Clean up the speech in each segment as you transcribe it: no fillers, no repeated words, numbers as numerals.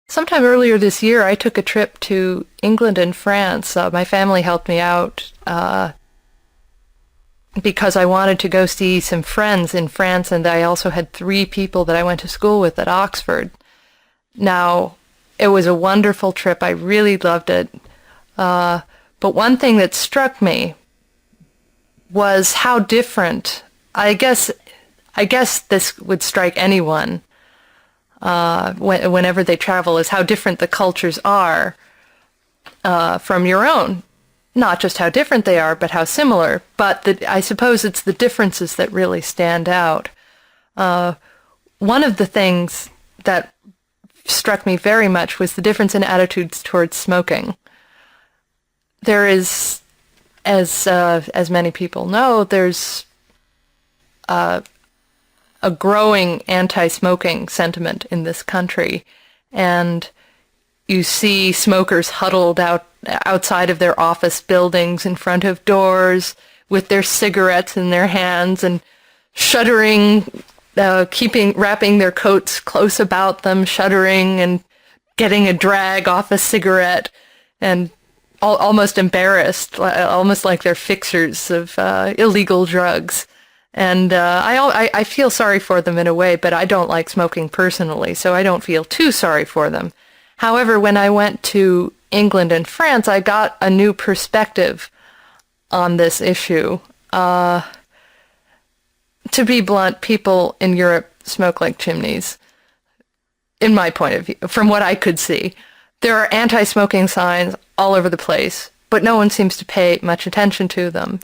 Sometime earlier this year, I took a trip to England and France. My family helped me out because I wanted to go see some friends in France, and I also had 3 people that I went to school with at Oxford. Now, it was a wonderful trip. I really loved it. But one thing that struck me was how different, I guess this would strike anyone whenever they travel, is how different the cultures are from your own. Not just how different they are, but how similar. But I suppose it's the differences that really stand out. One of the things that struck me very much was the difference in attitudes towards smoking. There is, as many people know, there's a growing anti-smoking sentiment in this country, and you see smokers huddled outside of their office buildings in front of doors with their cigarettes in their hands and shuddering, wrapping their coats close about them, shuddering and getting a drag off a cigarette, and almost embarrassed, almost like they're fixers of illegal drugs. And I feel sorry for them in a way, but I don't like smoking personally, so I don't feel too sorry for them. However, when I went to England and France, I got a new perspective on this issue. To be blunt, people in Europe smoke like chimneys, in my point of view, from what I could see. There are anti-smoking signs all over the place, but no one seems to pay much attention to them.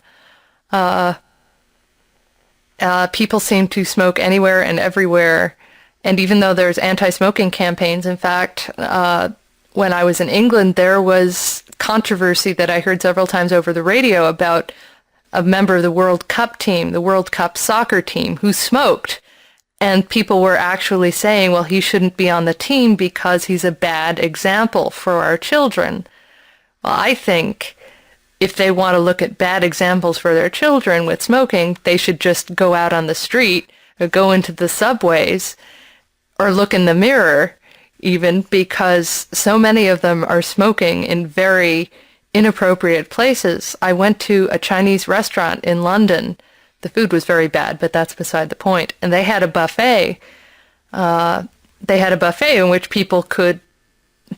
People seem to smoke anywhere and everywhere. And even though there's anti-smoking campaigns, in fact, when I was in England, there was controversy that I heard several times over the radio about a member of the World Cup team, the World Cup soccer team, who smoked. And people were actually saying, well, he shouldn't be on the team because he's a bad example for our children. Well, I think if they want to look at bad examples for their children with smoking, they should just go out on the street or go into the subways or look in the mirror even, because so many of them are smoking in very inappropriate places. I went to a Chinese restaurant in London. The food was very bad, but that's beside the point. And they had a buffet. In which people could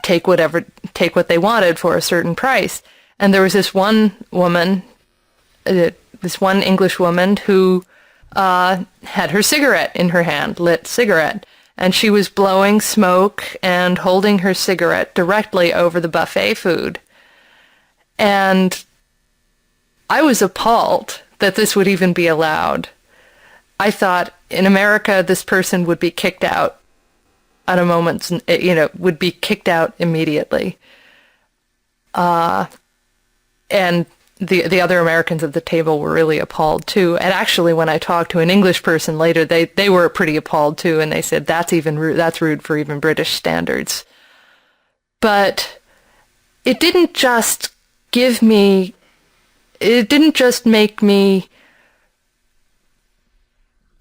take what they wanted for a certain price. And there was this one woman, this one English woman who had her cigarette in her hand, lit cigarette. And she was blowing smoke and holding her cigarette directly over the buffet food. And I was appalled that this would even be allowed. I thought in America, this person would be kicked out at a moment's, would be kicked out immediately. And the other Americans at the table were really appalled too. And actually, when I talked to an English person later, they were pretty appalled too, and they said that's even rude. That's rude for even British standards. But it didn't just make me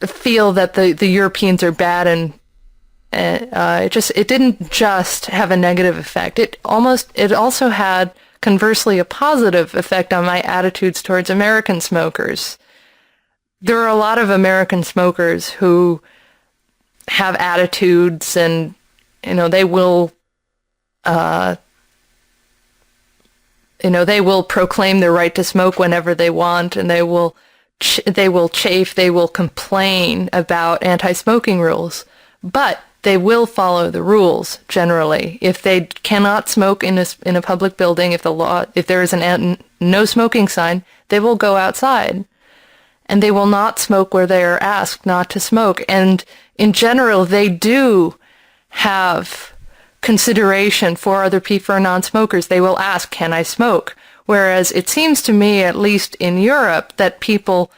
feel that the Europeans are bad, and it didn't just have a negative effect. It also had, conversely, a positive effect on my attitudes towards American smokers. There are a lot of American smokers who have attitudes, and they will proclaim their right to smoke whenever they want, and they will chafe, they will complain about anti-smoking rules, but they will follow the rules generally. If they cannot smoke in a public building, if there is a no smoking sign, they will go outside, and they will not smoke where they are asked not to smoke. And in general, they do have consideration for other people, for non-smokers. They will ask, "Can I smoke?" Whereas it seems to me, at least in Europe, that people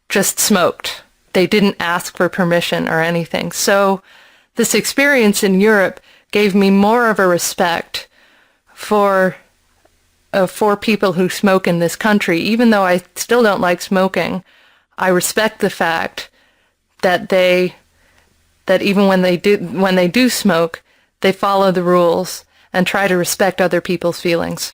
just smoked. They didn't ask for permission or anything. So this experience in Europe gave me more of a respect for people who smoke in this country. Even though I still don't like smoking, I respect the fact that even when they do smoke, they follow the rules, and try to respect other people's feelings.